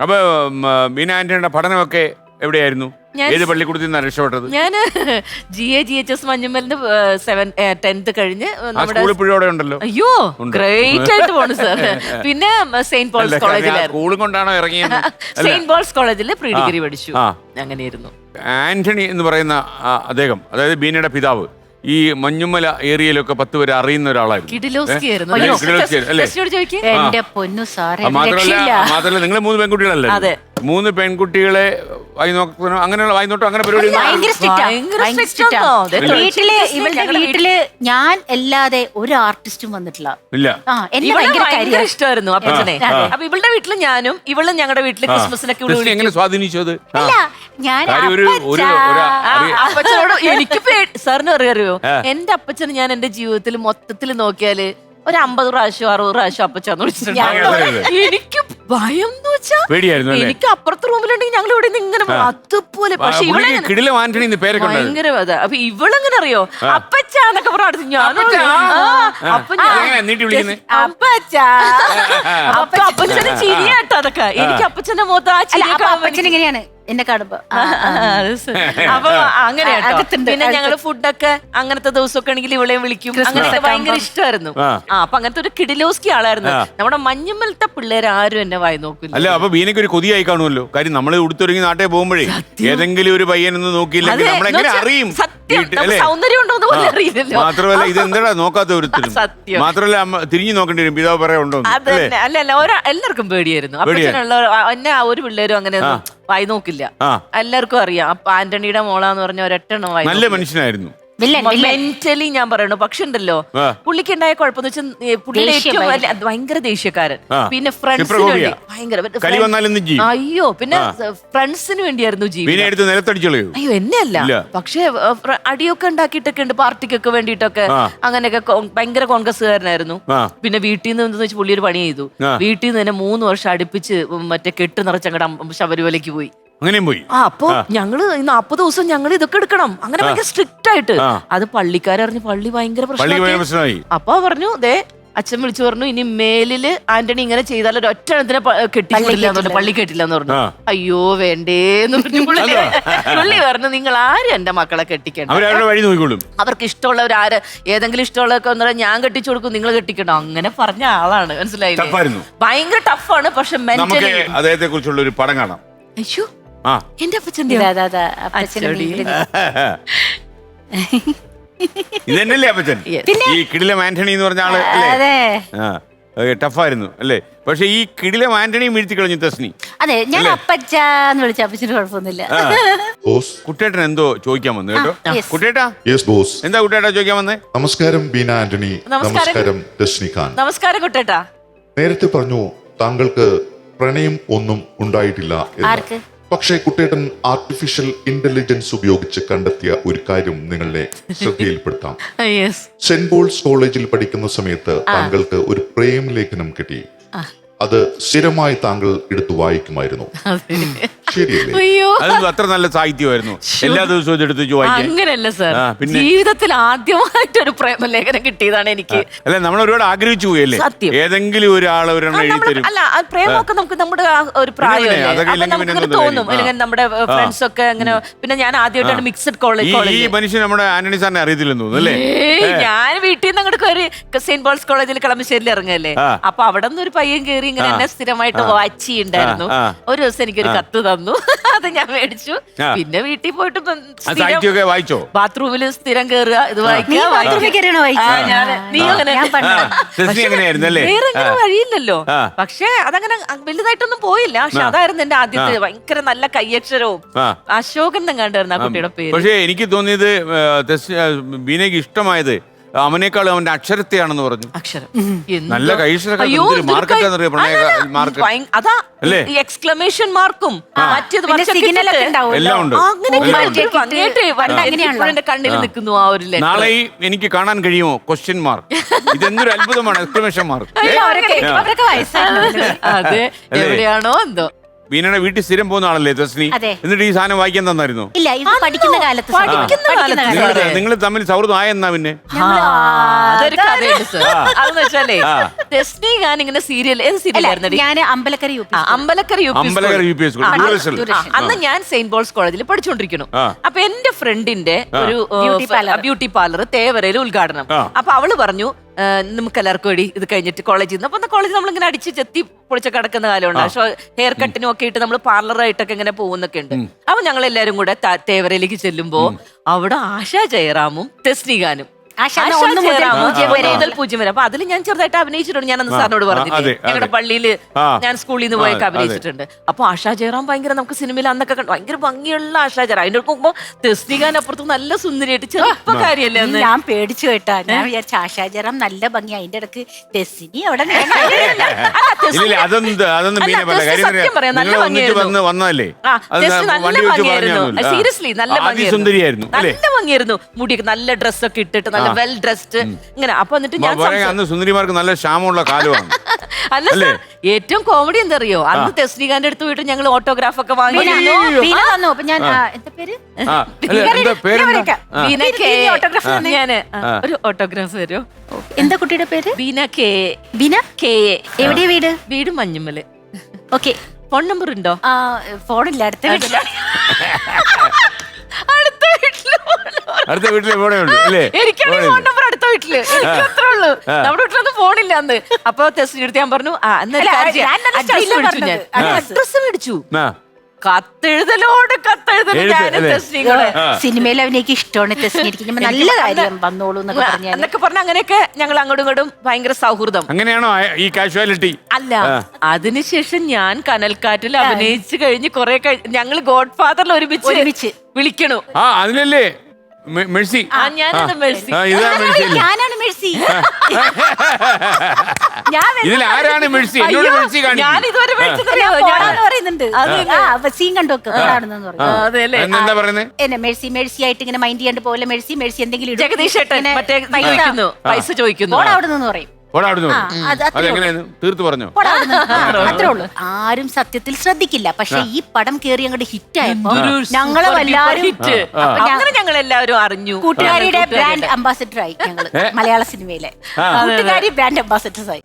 അപ്പൊ ബീന ആന്റണിയുടെ പഠനമൊക്കെ എവിടെയായിരുന്നു? ഏത് പള്ളിക്കൂടത്തിൽ നിന്നാണ് രക്ഷപ്പെട്ടത്? ഞാൻ GHS മഞ്ഞുമലിന്റെ 10th കഴിഞ്ഞ് ഉണ്ടല്ലോ. അയ്യോ ഗ്രേറ്റ് ആയിട്ട് പോണു സാർ. പിന്നെ സെയിന്റ് പോൾസ് കോളേജിലായിരുന്നു. സ്കൂളും കൊണ്ടാണോ ഇറങ്ങിയത്? സെയിന്റ് പോൾസ് കോളേജിൽ പ്രീ ഡിഗ്രി പഠിച്ചു. അങ്ങനെയായിരുന്നു. ആന്റണി എന്ന് പറയുന്ന അദ്ദേഹം, അതായത് ബീനയുടെ പിതാവ്, ഈ മഞ്ഞുമല ഏരിയയിലൊക്കെ 10 വരെ അറിയുന്ന ഒരാളായിരുന്നു. എന്റെ പൊന്നു സാറേ, മാത്രമല്ല നിങ്ങൾ 3 പെൺകുട്ടികളല്ലേ? 3 പെൺകുട്ടികളെ അങ്ങനെയുള്ള വായിനോട്ടം അങ്ങനെ പരിപാടി വീട്ടില് ഞാൻ അല്ലാതെ ഒരു ആർട്ടിസ്റ്റും വന്നിട്ടില്ല. ഭയങ്കര ഇഷ്ടമായിരുന്നു അപ്പച്ചനെ. അപ്പൊ ഇവളുടെ വീട്ടില് ഞാനും ഇവളും ഞങ്ങളുടെ വീട്ടില് ക്രിസ്മസിനൊക്കെ എങ്ങനെ സ്വാധീനിച്ചത്? ഞാൻ അപ്പച്ചനോട് എനിക്ക് സാറിന് അറിയോ, എന്റെ അപ്പച്ചന് ഞാൻ എന്റെ ജീവിതത്തിൽ മൊത്തത്തിൽ നോക്കിയാല് ഒരു 50 പ്രാവശ്യം 60 പ്രാവശ്യം അപ്പച്ചാന്ന് വിളിച്ചിട്ടുണ്ട്. എനിക്ക് ഭയം എന്ന് വെച്ചാ എനിക്ക് അപ്പുറത്തെ റൂമിലുണ്ടെങ്കിൽ ഞങ്ങൾ ഇവിടെ നിന്ന് ഇങ്ങനെ അതുപോലെ. പക്ഷെ ഭയങ്കര അപ്പൊ ഇവളെങ്ങനെ അറിയോ, അപ്പച്ചാന്നൊക്കെ പറഞ്ഞു. ഞാനും അപ്പൊ അപ്പച്ചന് ചിരിയാട്ടോ അതൊക്കെ. എനിക്ക് അപ്പച്ചന്റെ മുഖത്ത് ആ ചിരി അപ്പച്ചൻ എങ്ങനെയാണ് എന്നെ കാണുമ്പോ. അപ്പൊ അങ്ങനെയാട്ടോ. പിന്നെ ഞങ്ങള് ഫുഡൊക്കെ അങ്ങനത്തെ ദിവസമൊക്കെ ആണെങ്കിൽ ഇവളെയും വിളിക്കും. അങ്ങനെയൊക്കെ ഭയങ്കര ഇഷ്ടമായിരുന്നു. അപ്പൊ അങ്ങനത്തെ ഒരു കിടിലോസ്കി ആളായിരുന്നു. നമ്മുടെ മഞ്ഞുമലത്തെ പിള്ളേർ ആരും എന്നെ വായി നോക്കില്ല. അല്ല, അപ്പൊ ബീനക്ക് ഒരു കൊതിയായി കാണുമല്ലോ. കാര്യം നമ്മൾ ഉടുത്തൊരുങ്ങി നാട്ടിൽ പോകുമ്പോഴേ ഏതെങ്കിലും ഒരു പയ്യനൊന്നും നോക്കിയില്ലെങ്കിൽ നമ്മളെങ്ങനെ അറിയും സൗന്ദര്യം ഉണ്ടോ എന്ന് അറിയില്ലല്ലോ. മാത്രമല്ല ഇത് എന്താ നോക്കാത്ത ഒരുത്തരും. മാത്രമല്ല തിരിഞ്ഞു നോക്കേണ്ടി വരും പിതാവ് പറയാനുണ്ടോ. അല്ല എല്ലാവർക്കും പേടിയായിരുന്നു. അപ്പച്ചനുള്ള എന്നെ ഒരു പിള്ളേരും അങ്ങനെ വായി നോക്കില്ല. എല്ലാവർക്കും അറിയാം. അപ്പൊ ആന്റണിയുടെ മോളാന്ന് പറഞ്ഞ ഒരെണ്ണം വായി. നല്ല മനുഷ്യനായിരുന്നു മെന്റലി ഞാൻ പറയണു. പക്ഷെ ഉണ്ടല്ലോ പുള്ളിക്ക് ഉണ്ടായ കുഴപ്പമെന്ന് വെച്ചാൽ പുള്ളിയുടെ ഏറ്റവും ഭയങ്കര ദേഷ്യക്കാരൻ. പിന്നെ ഫ്രണ്ട്സിന് വേണ്ടി ഭയങ്കര അയ്യോ പിന്നെ ഫ്രണ്ട്സിന് വേണ്ടിയായിരുന്നു ജീവിതം. അയ്യോ എന്നെ അല്ല, പക്ഷെ അടിയൊക്കെ ഉണ്ടാക്കിയിട്ടൊക്കെ ഉണ്ട് പാർട്ടിക്കൊക്കെ വേണ്ടിയിട്ടൊക്കെ. അങ്ങനെയൊക്കെ ഭയങ്കര കോൺഗ്രസ്സുകാരനായിരുന്നു. പിന്നെ വീട്ടിൽ നിന്ന് എന്താ വെച്ചാൽ പുള്ളി ഒരു പണി ചെയ്തു. വീട്ടിൽ നിന്ന് തന്നെ 3 വർഷം അടുപ്പിച്ച് മറ്റേ കെട്ട് നിറച്ചങ്ങടെ ശബരിമലയ്ക്ക് പോയി. അങ്ങനെയും പോയി. അപ്പൊ ഞങ്ങള് 40 ദിവസം ഞങ്ങൾ ഇതൊക്കെ എടുക്കണം. അങ്ങനെ ഭയങ്കര സ്ട്രിക്റ്റ് ആയിട്ട്. അത് പള്ളിക്കാരറിഞ്ഞ് പള്ളി ഭയങ്കര പ്രശ്നമായി. അപ്പൊ പറഞ്ഞു, ദേ അച്ഛൻ വിളിച്ചു പറഞ്ഞു, ഇനി മേലില് ആന്റണി ഇങ്ങനെ ചെയ്താൽ ഒരൊറ്റ എണ്ണത്തിനെ കെട്ടില്ല, പള്ളി കെട്ടില്ല എന്ന് പറഞ്ഞു. അയ്യോ വേണ്ടേന്ന് പറഞ്ഞു പുള്ളി പറഞ്ഞു, നിങ്ങൾ ആരും എന്റെ മക്കളെ കെട്ടിക്കണം, അവർക്ക് ഇഷ്ടമുള്ളവർ ആര് ഏതെങ്കിലും ഇഷ്ടമുള്ളതൊക്കെ ഒന്നും ഞാൻ കെട്ടിച്ചു കൊടുക്കും, നിങ്ങൾ കെട്ടിക്കണം. അങ്ങനെ പറഞ്ഞ ആളാണ്. മനസ്സിലായില്ലേ? ഭയങ്കര ടഫാണ്. പക്ഷെ മെന്റലി അദ്ദേഹത്തെ കുറിച്ചുള്ള ഒരു പടം കാണാം. അയ്യോ എന്റെ അപ്പച്ചന്റെ ഇതന്നല്ലേ അപ്പച്ചൻ? ഈ കിടിലം ആന്റണി എന്ന് പറഞ്ഞ ആള് ടഫായിരുന്നു അല്ലേ? പക്ഷെ ഈ കിടിലം ആന്റണിയും വീഴ്ത്തി കളഞ്ഞു തസ്നി. അതെ, ഞാൻ അപ്പച്ചാന്ന് വിളിച്ച അപ്പച്ചന് കുഴപ്പമൊന്നുമില്ല. കുട്ടേട്ടൻ എന്തോ ചോദിക്കാൻ വന്നു കേട്ടോ. കുട്ടേട്ടാ എന്താ കുട്ടേട്ടാ ചോദിക്കാൻ വന്നേ? നമസ്കാരം ബീന ആന്റണി. നമസ്കാരം രശ്നി ഖാൻ. നമസ്കാരം കുട്ടേട്ടാ. നേരത്തെ പറഞ്ഞു താങ്കൾക്ക് പ്രണയം ഒന്നും ഉണ്ടായിട്ടില്ല എന്ന്. പക്ഷേ കുട്ടേട്ടൻ ആർട്ടിഫിഷ്യൽ ഇന്റലിജൻസ് ഉപയോഗിച്ച് കണ്ടെത്തിയ ഒരു കാര്യം നിങ്ങളെ ശ്രദ്ധയിൽപ്പെടുത്താം. സെന്റ് പോൾസ് കോളേജിൽ പഠിക്കുന്ന സമയത്ത് താങ്കൾക്ക് ഒരു പ്രേമലേഖനം കിട്ടി. അത് സ്ഥിരമായി താങ്കൾ എടുത്തു വായിക്കുമായിരുന്നു. അത്ര നല്ല സാഹിത്യമായിരുന്നു. എല്ലാ ദിവസവും എടുത്ത് വായിക്കും. അങ്ങനെയല്ല സാർ, ജീവിതത്തിൽ ആദ്യമായിട്ട് ഒരു പ്രേമലേഖനം കിട്ടിയതാണ് എനിക്ക്. അല്ല, നമ്മൾ ഒരുപാട് ആഗ്രഹിച്ചു പോയല്ലേ? ഏതെങ്കിലും ഒരാളെ അല്ല, പ്രേമമൊക്കെ നമുക്ക് നമ്മുടെ ഒരു പ്രായമല്ലേ തോന്നും. അല്ലെങ്കിൽ നമ്മുടെ ഫ്രണ്ട്സ് ഒക്കെ അങ്ങനെ. പിന്നെ ഞാൻ ആദ്യമായിട്ടാണ് മിക്സഡ് കോളേജ്. ഈ മനുഷ്യൻ നമ്മുടെ ആന്റണി സാറിനെ അറിയത്തില്ലെന്ന് തോന്നുന്നു അല്ലേ? ഞാൻ വീട്ടിൽ നിന്ന് അങ്ങോട്ട് ഒരു സെന്റ് പോൾസ് കോളേജിൽ കളമശ്ശേരിയിൽ ഇറങ്ങല്ലേ. അപ്പൊ അവിടെ നിന്ന് ഒരു പയ്യൻ കയറി ഇങ്ങനെ എന്നെ സ്ഥിരമായിട്ട് വാച്ച് ചെയ്യണ്ടായിരുന്നു. ഒരു ദിവസം എനിക്കൊരു കത്ത് തന്നു. അത് ഞാൻ മേടിച്ചു. പിന്നെ വീട്ടിൽ പോയിട്ട് ബാത്റൂമിൽ സ്ഥിരം കയറുക, ഇത് വായിക്കുക. വേറെ വഴിയില്ലല്ലോ. പക്ഷെ അതങ്ങനെ വലുതായിട്ടൊന്നും പോയില്ല. പക്ഷെ അതായിരുന്നു എന്റെ ആദ്യത്തെ ഭയങ്കര നല്ല കയ്യക്ഷരവും. അശോകൻ എങ്ങാണ്ടായിരുന്നു ആ കുട്ടിയുടെ പേര്. പക്ഷെ എനിക്ക് തോന്നിയത് ബീനയ്ക്ക് ഇഷ്ടമായത് അവനേക്കാളും അവന്റെ അക്ഷരത്തെയാണെന്ന് പറഞ്ഞു. നല്ല എക്സ്ക്ലമേഷൻ മാർക്കും എല്ലാം ഉണ്ട്. കണ്ണിൽ നിൽക്കുന്നു ആ ഒരു. നാളെ എനിക്ക് കാണാൻ കഴിയുമോ? Question mark. ഇതെന്തൊരു അത്ഭുതമാണ്. Exclamation mark. അതെ, എവിടെയാണോ എന്തോ. ബീനയുടെ വീട്ടിൽ സ്ഥിരം പോകുന്ന ആളല്ലേ തെസ്നി? അതെ. എന്നിട്ട് ഈ സാധനം വായിക്കാൻ തന്നായിരുന്നു? ഇല്ല, ഇത് പഠിക്കുന്ന കാലത്ത് നിങ്ങൾ തമ്മിൽ സൗഹൃദം ആയെന്നാ പിന്നെ? അതൊരു കഥയുണ്ട് സർ. അതെന്ന് വെച്ചാലേ തെസ്നി ഞാൻ ഇങ്ങനെ സീരിയൽ ഏത് സീരിയലായിരുന്നു? ഞാൻ Ambalakkara U P Ambalakkara U P school. അന്ന് ഞാൻ സെയിന്റ് പോൾസ് കോളേജിൽ പഠിച്ചുകൊണ്ടിരിക്കുന്നു. അപ്പൊ എന്റെ ഫ്രണ്ടിന്റെ ഒരു ബ്യൂട്ടി പാർലർ തേവരയിൽ ഉദ്ഘാടനം. അപ്പൊ അവള് പറഞ്ഞു നമുക്ക് എല്ലാവർക്കും വേണ്ടി ഇത് കഴിഞ്ഞിട്ട് കോളേജിൽ നിന്ന്. അപ്പൊ കോളേജിൽ നമ്മളിങ്ങനെ അടിച്ച് ചെത്തി പൊളിച്ച് കിടക്കുന്ന കാലമുണ്ട്. പക്ഷെ ഹെയർ കട്ടിനും ഒക്കെ ഇട്ട് നമ്മൾ പാർലറായിട്ടൊക്കെ ഇങ്ങനെ പോകുന്നൊക്കെ ഉണ്ട്. അപ്പൊ ഞങ്ങൾ എല്ലാരും കൂടെ തേവരയിലേക്ക് ചെല്ലുമ്പോ അവിടെ ആശാ ജയറാമും തെസ്നികാനും മുതൽ 0 വരെ. അപ്പൊ അതിൽ ഞാൻ ചെറുതായിട്ട് അഭിനയിച്ചിട്ടുണ്ട്. ഞാൻ അന്ന് സാറിനോട് പറഞ്ഞില്ലേ, ഞങ്ങളുടെ പള്ളിയില് ഞാൻ സ്കൂളിൽ നിന്ന് പോയൊക്കെ അഭിനയിച്ചിട്ടുണ്ട്. അപ്പൊ ആശാ ജയറാം ഭയങ്കര നമുക്ക് സിനിമയിൽ അന്നൊക്കെ ഭയങ്കര ഭംഗിയുള്ള ആശാ ജയറാം. അതിന്റെ നോക്കുമ്പോ തെസ്നികാൻ അപ്പുറത്ത് നല്ല സുന്ദരിയായിട്ട് ചെറുപ്പക്കാരിയല്ലേ അന്ന്. ഞാൻ പേടിച്ചു കേട്ടാ. ഞാൻ വിചാരിച്ച ആശാ ജയറാം നല്ല ഭംഗി, അതിന്റെ ഇടക്ക് തെസ്നി അവിടെ സത്യം പറയാം, നല്ല ഭംഗിയായിരുന്നു. സീരിയസ്ലി നല്ല ഭംഗിയായിരുന്നു. നല്ല ഭംഗിയായിരുന്നു. മുടിയൊക്കെ നല്ല ഡ്രസ്സൊക്കെ ഇട്ടിട്ട് നല്ല വെൽ ഡ്രസ്ഡ് ഇങ്ങനെ. അപ്പൊ എന്നിട്ട് ഞാൻ സുന്ദരിമാർക്ക് നല്ല ക്ഷാമമുള്ള കാലമാണ്. അല്ല സർ, ഏറ്റവും കോമഡി എന്താ അറിയോ? അന്ന് തെസ്നികാന്റെ അടുത്ത് പോയിട്ട് ഞങ്ങൾ ഓട്ടോഗ്രാഫ് ഒക്കെ വാങ്ങി. ഞാൻ എന്താ പേര് ഞാന് ഒരു ഓട്ടോഗ്രാഫ് തരുമോ? എന്താ കുട്ടിയുടെ പേര്? ബീന കെ. ബീന കെ. എവിടെയാ വീട്? വീട് മഞ്ഞുമല്. ഓക്കെ. ഫോൺ നമ്പർ ഉണ്ടോ? ഫോണില്ല, അടുത്ത വീട്ടിലാണ്. അടുത്ത വീട്ടിലെ ഫോണേ ഉള്ളൂ അല്ലേ? എനിക്കാണ് ഫോൺ നമ്പർ അടുത്ത വീട്ടില്. എനിക്ക് അത്രേ ഉള്ളൂ. നമ്മുടെ വീട്ടിലൊന്നും ഫോണില്ല അന്ന്. അപ്പൊ തെസ്നി എടുത്ത് ഞാൻ പറഞ്ഞു അഡ്രസ് മേടിച്ചു. കത്തെഴുതലോട് സിനിമയിൽ അവനേക്ക് ഇഷ്ടമാണ് തെസ്നി. നല്ല കാര്യം വന്നോളൂ എന്നൊക്കെ പറഞ്ഞ അങ്ങനെയൊക്കെ ഞങ്ങൾ അങ്ങോട്ടും ഇങ്ങോട്ടും ഭയങ്കര സൗഹൃദം. അങ്ങനെയാണോ ഈ കാഷ്വാലിറ്റി? അല്ല, അതിനുശേഷം ഞാൻ കനൽക്കാറ്റിൽ അഭിനയിച്ചു കഴിഞ്ഞ് കുറെ ഞങ്ങൾ ഗോഡ് ഫാദറിൽ ഒരുമിച്ച് വിളിക്കണു. അതിനല്ലേ മെഴ്സി? ഞാനാണ് മെഴ്സി. ഞാനാണ് മെഴ്സി. ഇതിൽ ആരാണ് മെഴ്സി? എന്നോട് മെഴ്സി കാണിക്കും. ഞാൻ ഇതുവരെ പറയുന്നുണ്ട്. സീൻ കണ്ടോക്ക് എന്താ പറയുന്നത്? എന്നെ മെഴ്സി മെഴ്സി ആയിട്ട് ഇങ്ങനെ മൈൻഡ് ചെയ്യാണ്ട് പോലെ മെഴ്സി മെഴ്സി എന്തെങ്കിലും ജഗദീഷ് ഏട്ടൻ മറ്റേ പൈസ ചോദിക്കുന്നു. അവിടെ നിന്ന് പറയും. തീർത്തു പറഞ്ഞോ? അത്രേ ഉള്ളൂ. ആരും സത്യത്തിൽ ശ്രദ്ധിക്കില്ല. പക്ഷെ ഈ പടം കേറി അങ്ങോട്ട് ഹിറ്റ് ആയപ്പോ ഞങ്ങൾ എല്ലാവരും അറിഞ്ഞു. കൂട്ടുകാരിയുടെ ബ്രാൻഡ് അംബാസിഡർ ആയി ഞങ്ങള്. മലയാള സിനിമയിലെ കൂട്ടുകാരി ബ്രാൻഡ് അംബാസിഡർ ആയി.